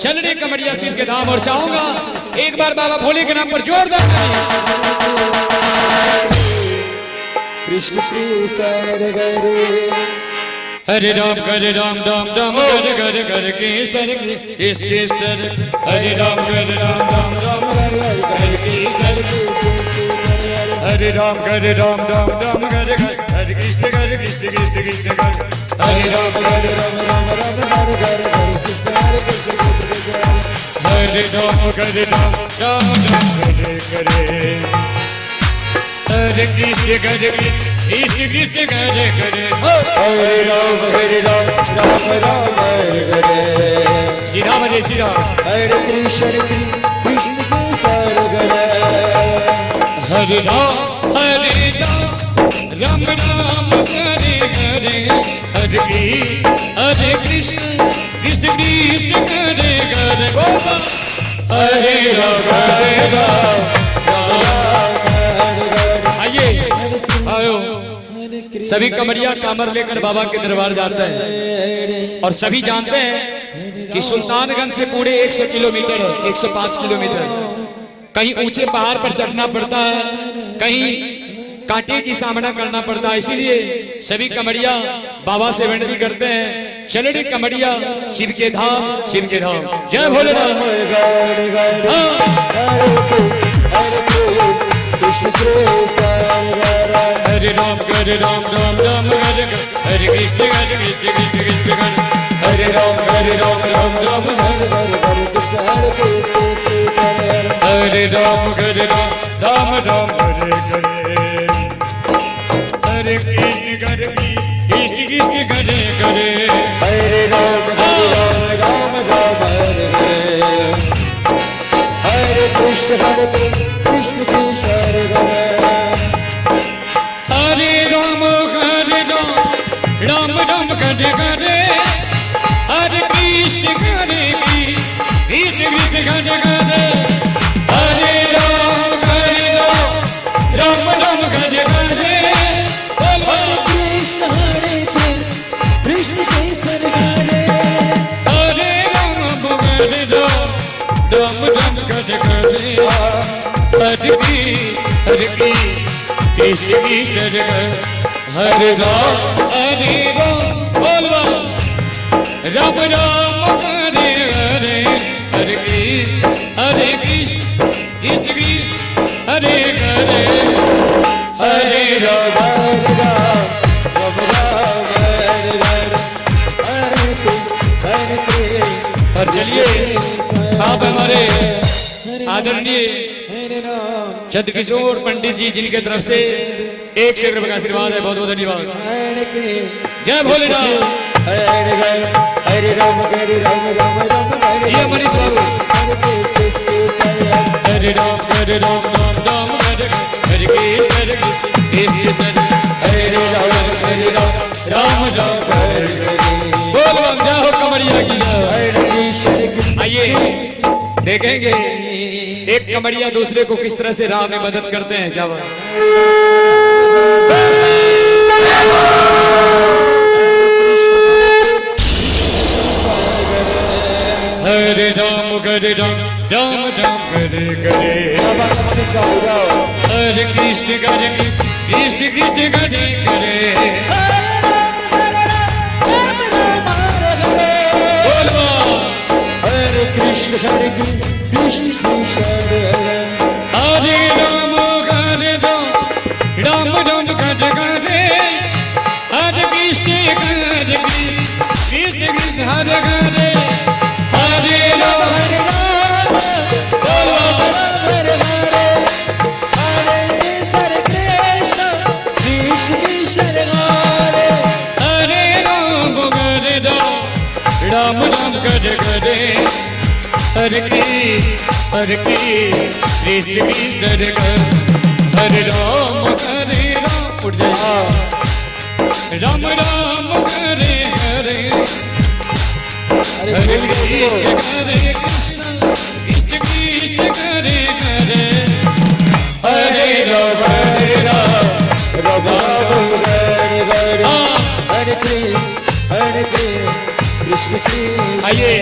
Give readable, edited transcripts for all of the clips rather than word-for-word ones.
चलने कमरिया सिंह के धाम। और चाहूंगा एक बार बाबा भोले के नाम पर जोरदार कृष्ण कृष्ण हरे राम राम राम कर कृष्ण कृष्ण हरे राम राम राम कर कृष्ण हरे राम राम कर कृष्ण कृष्ण कृष्ण हरे राम राम कर कृष्ण हरे राम हरे कृष्ण करे कृष्ण करे करे हरे राम राम हरे हरे श्री राम जय श्री राम हरे कृष्ण कृष्ण कृष्ण हरे हरे राम राम राम हरे हरे हरे कृष्ण कृष्ण कृष्ण करे करे हरे राम आइए आयो। सभी कमरिया कामर लेकर बाबा के दरबार जाते हैं और सभी जानते हैं कि सुल्तानगंज से पूरे 100 किलोमीटर है, 105 किलोमीटर। कहीं ऊंचे पहाड़ पर चढ़ना पड़ता है, कहीं कांटे की सामना करना पड़ता है। इसीलिए सभी कमरिया बाबा से विनती करते हैं, चलने कमरिया शिव के धाम, शिव के धाम। जय भोलेनाथ। हरे राम राम राम हरे कृष्ण कृष्ण कृष्ण हरे राम राम राम हरे राम राम राम हरे कृष्ण कृष्ण करे करे हरे राम राम हरे कृष्ण कृष्ण कृष्ण हरे राम राम करे करे हरे कृष्ण करे कृष्ण कृष्ण करे करे हरे राम राम करे करे कृष्ण कृष्ण कृष्ण हरे हरे राम करे राम करे करे हरे कृष्ण कृष्ण हरे राम बोलो राम राम हरे हरे हरे कृष्ण कृष्ण कृष्ण हरे हरे हरे राम और चलिए आप हमारे आदरणीय चंद्रकिशोर पंडित जी जिनके तरफ से 100 रुपए का आशीर्वाद है, बहुत बहुत धन्यवाद। जय भोलेनाथ। हरे राम राम जी मनीष बाबू। हरे राम राम हरे कृष्ण कृष्ण हरे राम बोल बम जाओ कमरिया की जय। आइए देखेंगे एक कमरिया दूसरे को किस तरह से राह में मदद करते हैं। क्या बात। हरे राम राम करे करे हरे कृष्ण कृष्ण करे करे हरे कृष्ण कृष्ण कृष्ण हरे राम राम करे करे हरे कृष्ण कृष्ण हरे करे हरे राम राम करे करे हरे कृष्ण कृष्ण हरे राम उठ जाइए राम करे हरे हरे कृष्ण कृष्ण कृष्ण करे करे हरे राम हरे कृष्ण आइए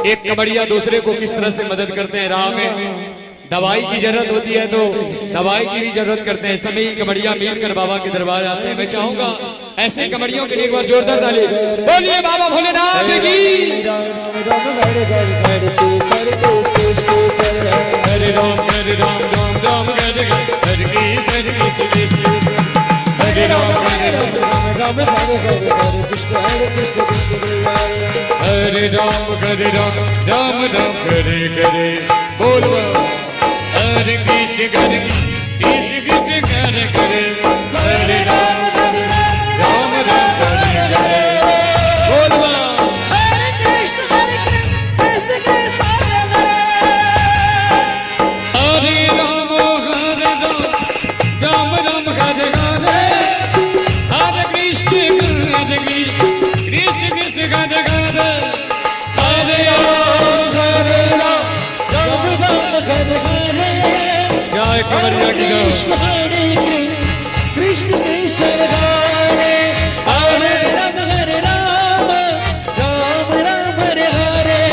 एक कमरिया दूसरे को किस तरह से मदद करते हैं। राह में दवाई की जरूरत होती है तो दवाई की भी जरूरत करते हैं, सभी कमरिया मिलकर बाबा के दरबार आते हैं। मैं चाहूंगा ऐसे कमरियों के लिए एक बार जोरदार ताली बोलिए बाबा भोलेनाथ की। हरे राम राम राम हरे कृष्ण हरे राम राम कृष्ण हरे राम राम हरे करे बोल हरे कृष्ण कृष्ण करे करे हरे राम राम हरे करे बोल हरे कृष्ण कृष्ण कृष्ण हरे हरे राम राम हरे करे हरे कृष्ण कृष्ण हरे करे हरे जय कमरिया की जय। कृष्ण कृष्ण हरे हरे राम राम राम हरे हरे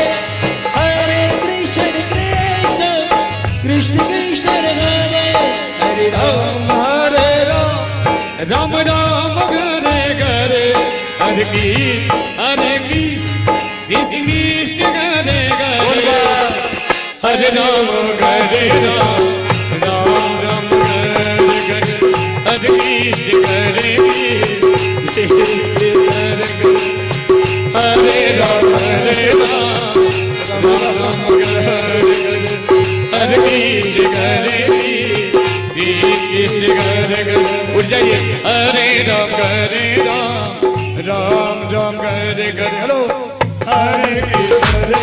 हरे कृष्ण कृष्ण कृष्ण कृष्ण हरे हरे राम राम राम हरे हरे हरे कृष्ण कृष्ण हरे हरे हरे राम हरे राम राम हरे हरे हरे कृष्ण हरे कृष्ण हरे राम राम हरे हरे हरे कृष्ण हरे कृष्ण हरे उठ जाइए हरे राम राम हरे हरे हेलो हरे कृष्ण हरे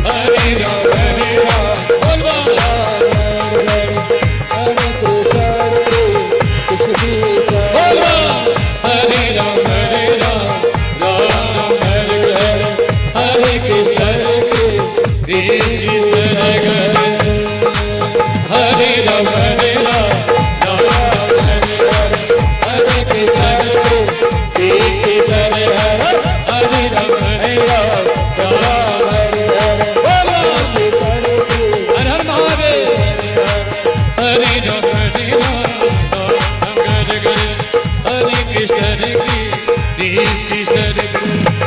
हरे राम हरे राम राम हरे हरे हरे कृष्ण कृष्ण हरे राम हरे कृष्ण कृष्ण हरे कृष्ण